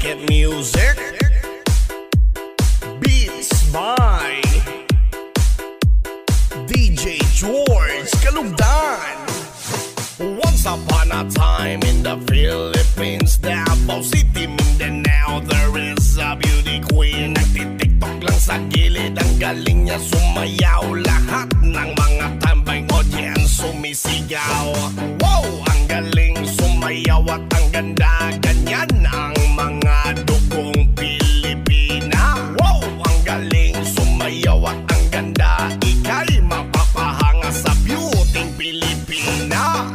Wicked music, beats by DJ George Kalugdan. Once upon a time in the Philippines, Davao City, Mindanao, there is a beauty queen. Nagtitiktok lang sa gilid, ang galing niya sumayaw. Lahat ng mga tambay audience sumisigaw. Wow, ang galing sumayaw at ang ganda. Ganyan ang mga dugong Pilipina. Wow, ang galing sumayaw at ang ganda. Ika'y mapapahanga sa beauty Pilipina.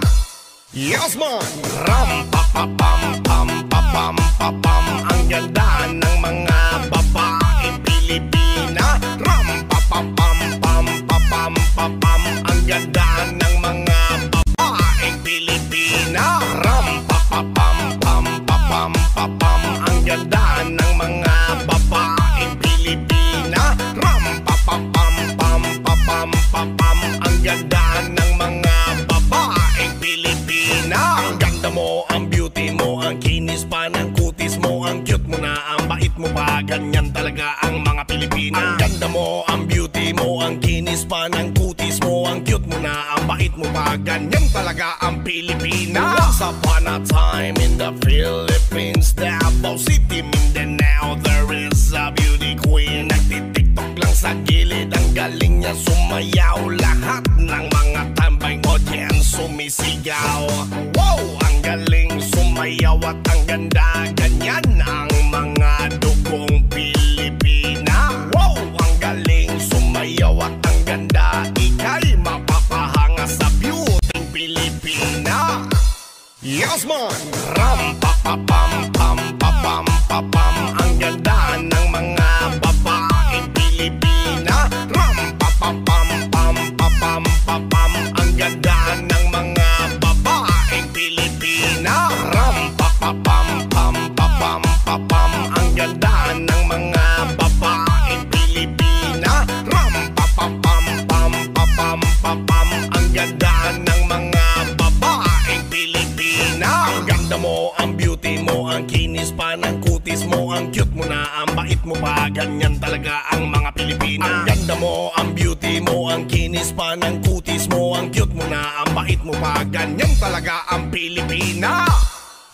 Yes man! Ram pa pa pam pam pa pam pa pam. Ang ganda ng mga babaeng Pilipina. Ram pa pa pam pam pa pam pa pam. Ang ganda ng mga babaeng Pilipina. Ram pa pa pam pam pa pam pa pam. Ang ganda ng mga babaeng Pilipina. Ram pa pa pam pam pa pam pa pam. Ang ganda ng mga babaeng Pilipina. Ang ganda mo, ang beauty mo, ang kinis pa ng kutis mo, ang cute mo na, ang bait mo pa. Ganyan talaga ang mga Pilipina. Ang ganda mo, ang beauty mo, ang kinis pa ng kutis mo, ang cute mo na, ang bait mo pa. Ganyan talaga ang Pilipina. Once upon a time in the Philippines, Davao City, Mindanao, there is a beauty queen. Nagtitiktok lang sa gilid, ang galing niya sumayaw. Lahat ng mga tambay audience sumisigaw. Wow, ang galing sumayaw at ang ganda. Ganyan ang mga dugong Pilipina. Wow, ang galing sumayaw at ang ganda. Ika'y mapapahanga sa beauty Pilipina. Yes man! Ram pa pa pam pam pa pam pa pam. Ang ganda ng mga babaeng Pilipina. Ram pa pa pam pam pa pam pa pam. Ang ganda ng mga babaeng Pilipina. Ram pa pa pam pam pa pam pa pam. Ang ganda ng mga babaeng Pilipina. Ram pa pa pam pam pa pam pa pam. Ang ganda ng mga babaeng Pilipina. Ang ganda mo, ang beauty mo, ang kinis pa ng kutis mo, ang cute mo na, ang bait mo pa. Ganyan talaga ang mga Pilipina. Ang ganda mo, ang beauty mo, ang kinis pa ng kutis mo, ang cute mo na, ang bait mo pa. Ganyan talaga ang Pilipina.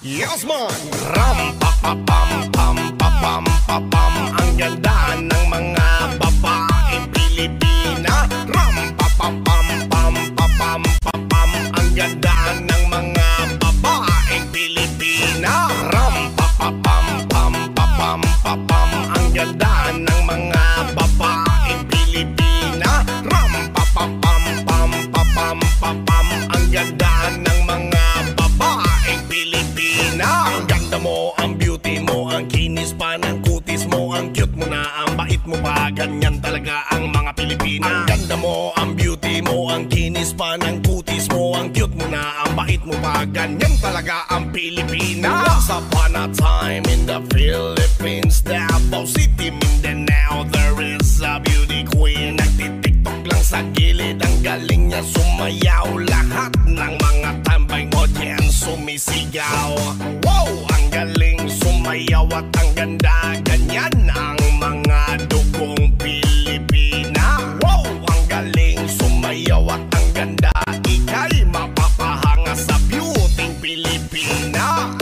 Yes man! Ram pa pa pam pam pa pam pa pam. Ang ganda ng mga babaeng Pilipina. Ram pa pa pam pam pa pam pa pam. Ang ganda ng mga babaeng Pilipina. Ram pa pa pam pam pa pam pa pam. Ang ganda ng mga babaeng Pilipina. Ram pa pa pam pam pa pam pa pam. Ang ganda ng mga babaeng Pilipina. Ang ganda mo, ang beauty mo, ang kinis pa ng kutis mo, ang cute mo na, ang bait mo pa. Ganyan talaga ang mga Pilipina. Ang ganda mo, ang beauty mo, ang kinis pa ng kutis mo, ang cute mo na, ang bait mo pa. Ganyan talaga ang Pilipina. Once upon a time in the Philippines, Davao City, Mindanao, there is a beauty queen. Nagtitiktok lang sa gilid, ang galing niya sumayaw. Lahat ng mga tambay audience sumisigaw. Wow, ang galing sumayaw at ang ganda. Ganyan ang mga dugong Pilipina. Wow, ang galing sumayaw at ang ganda. Ika'y mapapahanga sa beauty Pilipina.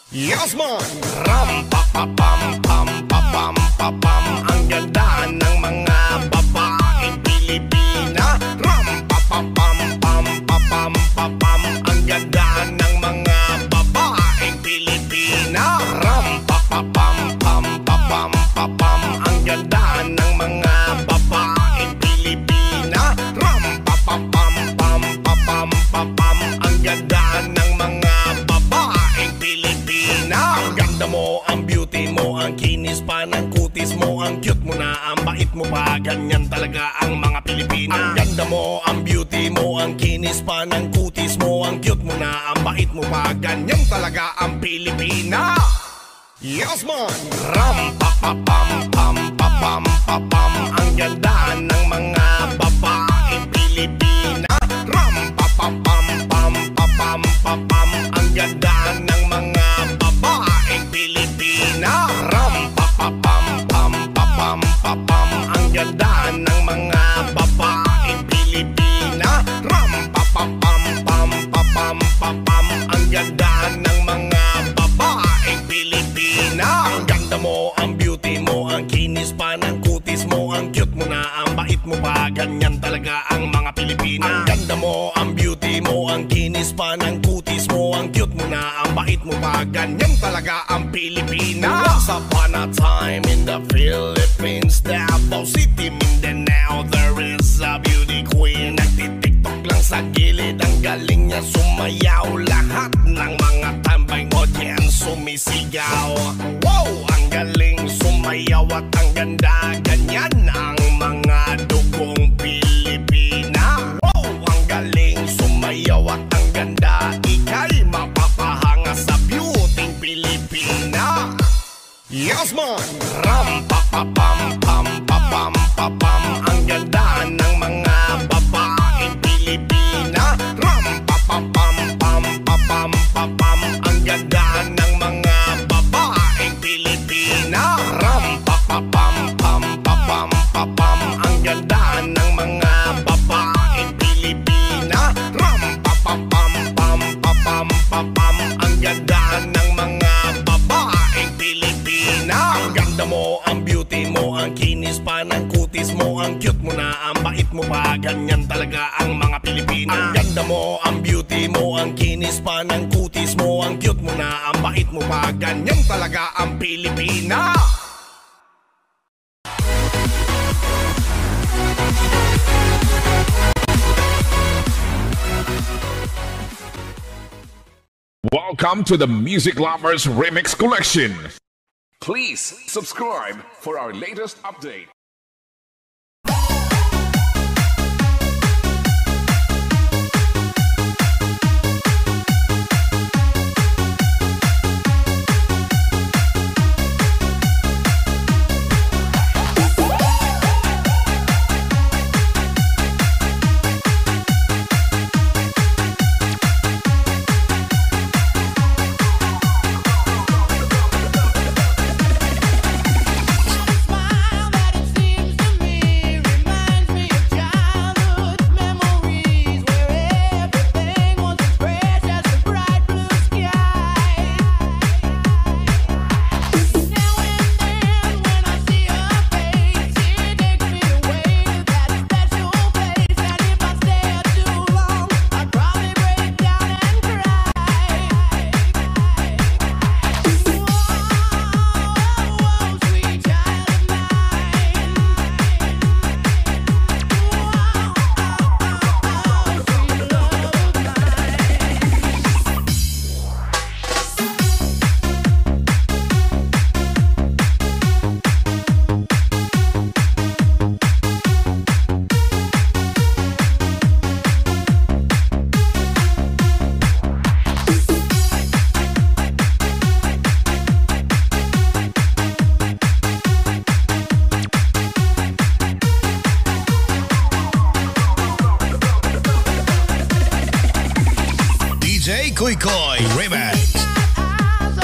Yes man! Ram pa pa pam pam pa pam pa pam. Ang ganda ng mga babaeng Pilipina. Ram pa pa pam pam pa pam pa pam. Ang ganda ng mga babaeng Pilipina. Ram pa pa pam pam pa pam pa pam. Ang ganda ng mga babaeng Pilipina. Ram pa pa pam pam pa pam pa pam. Ang ganda ng mga babaeng Pilipina. Ang ganda mo, ang beauty mo, ang kinis pa ng kutis mo, ang cute mo na, ang bait mo pa. Ganyan talaga ang mga Pilipina. Ang ganda mo, ang beauty mo, ang kinis pa ng kutis mo, ang cute mo na, ang bait mo pa. Ganyan talaga ang Pilipina. Yes man! Ram pa pa pam pam pa pam pa pam. Ang ganda ng mga babaeng Pilipina. Ram pa pa pam pam pa pam pa pam. Ang ganda ng mga babaeng Pilipina. mo, ang kinis pa ng kutis mo, ang cute mo na, ang bait mo pa, ganyan talaga ang Pilipina. Once upon a time in the Philippines, Davao City, Mindanao, there is a beauty queen. Nagtitiktok lang sa gilid, ang galing niya sumayaw. Lahat ng mga tambay audience sumisigaw. Wow, ang galing sumayaw at ang ganda, ganyan ang mga dugong Pilipina. Wow, ang galing sumayaw at ang ganda, ika'y mapapahanga sa beauty Pilipina. Yes man! Ram pa pa pam pam pa pam pa pam, ang ganda ng mga babaeng Pilipina. Ram pa pa pam pam pa pam pa pam, ang ganda ng mga babaeng Pilipina. Ram pa pa pam pam pa pam pa pam, ang ganda ng mga babaeng Pilipina. Ram pa pa pam pam pa pam pa pam, ang ganda ng mga babaeng Pilipina. Ang ganda mo, ang beauty mo, ang kinis pa ng kutis mo, ang cute mo na, ang bait mo pa, ganyan talaga ang mga Pilipina. Ang ganda mo, ang beauty mo, ang kinis pa ng kutis mo, ang cute mo na, ang bait mo pa, ganyan talaga ang Pilipina. Welcome to the Music Lovers Remix Collection. Please subscribe for our latest update. Koy Koy Remix. Child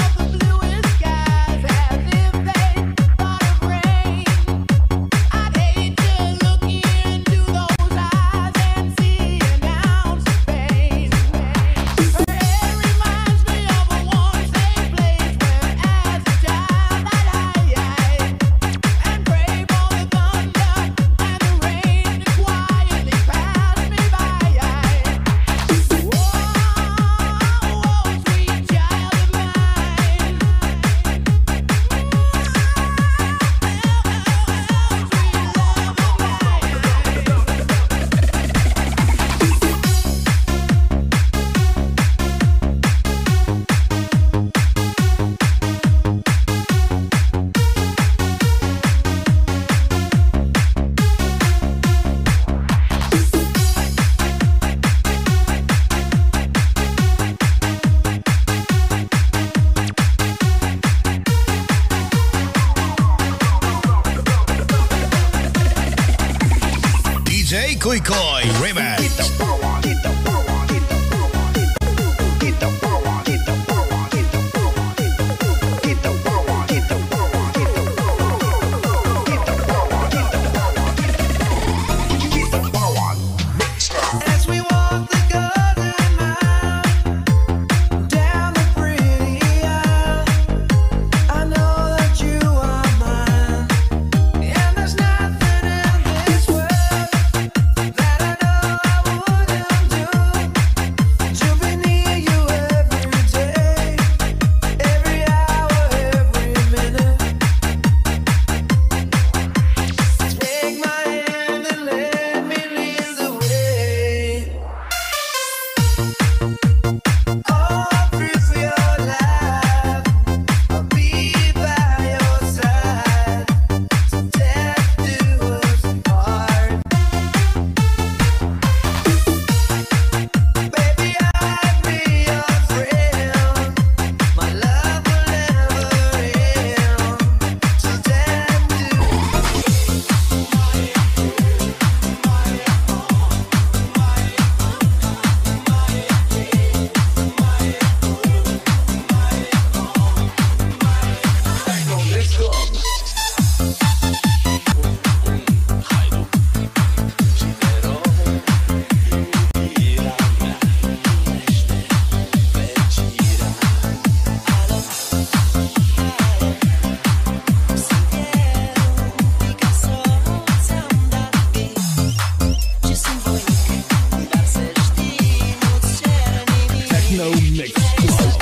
Techno Mix Club.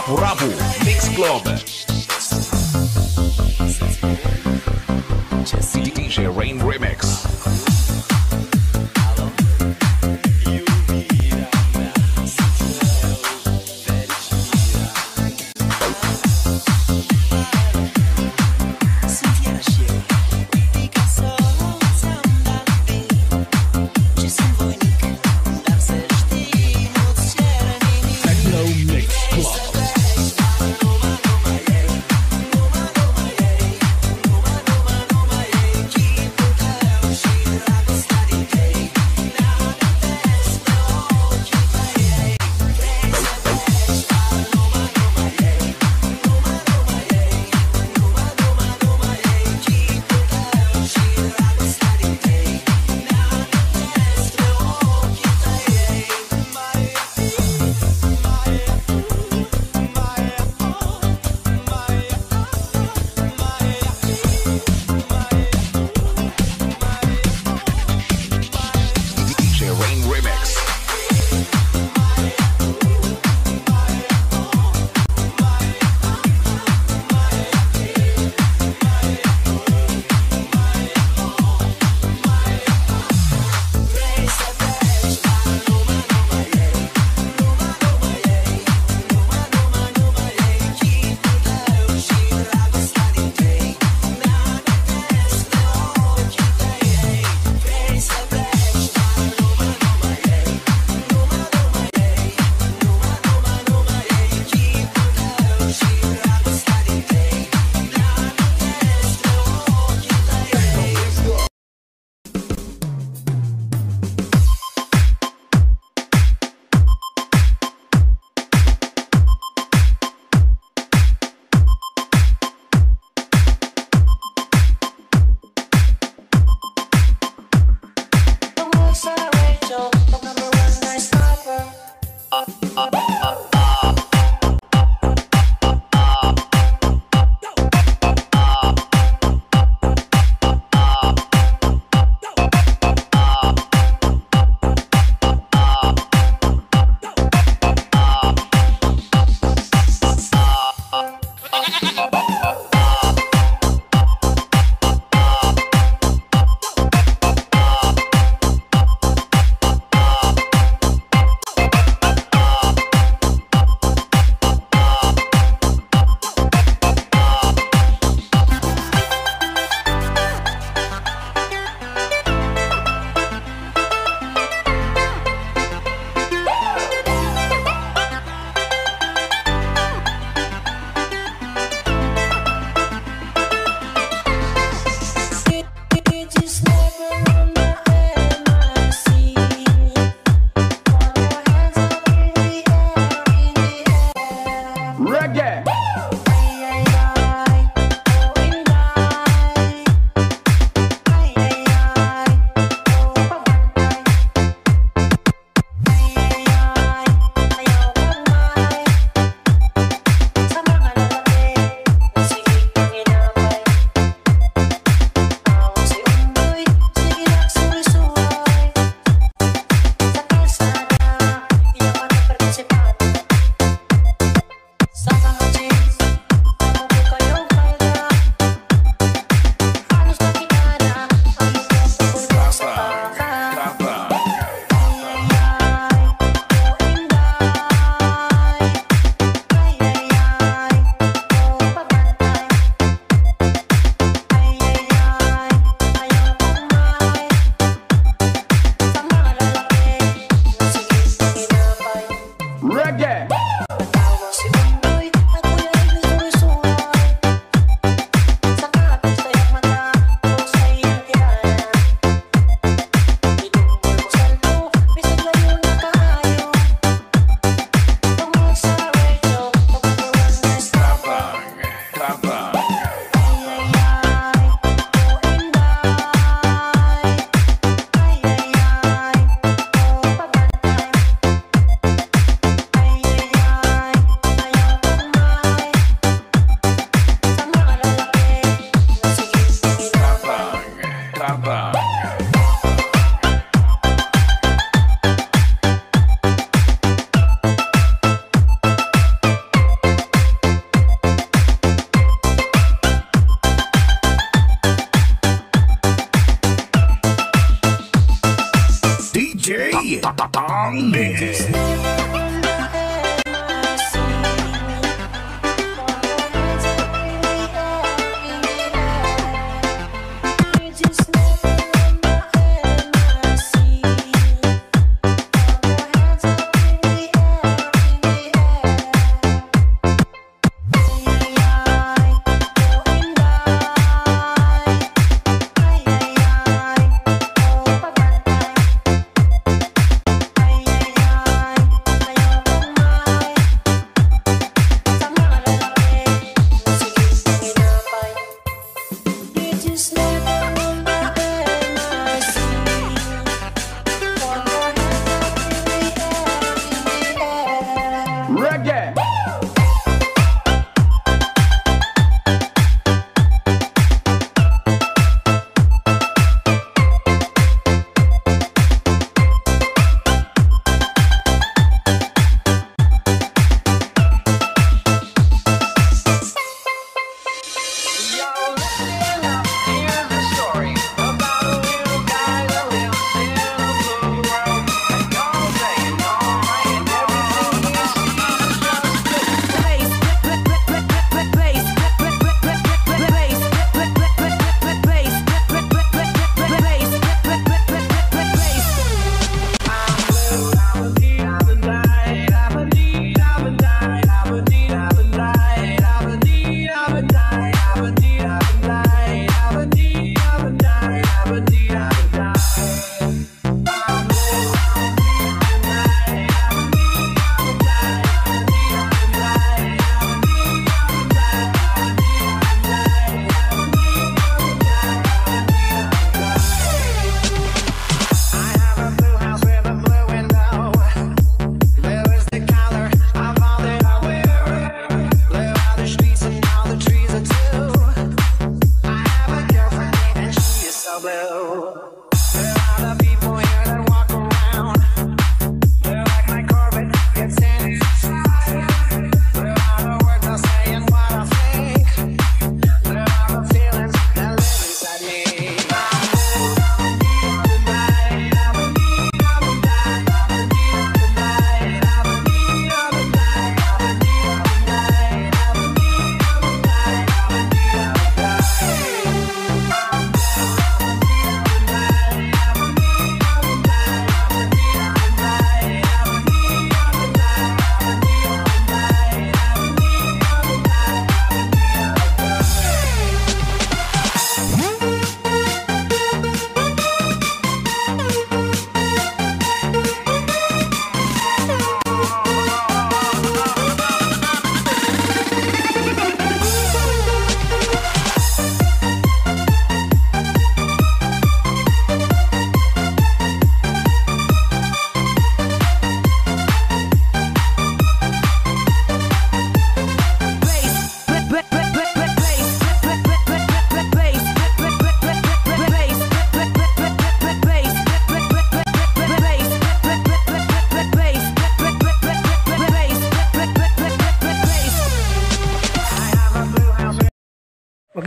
Rapu Mix Club. DJ Rain Remix. Techno Mix Club.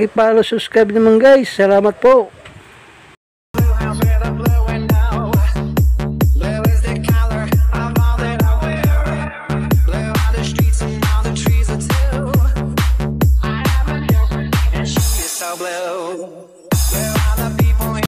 Paki-follow, subscribe naman guys. Salamat po.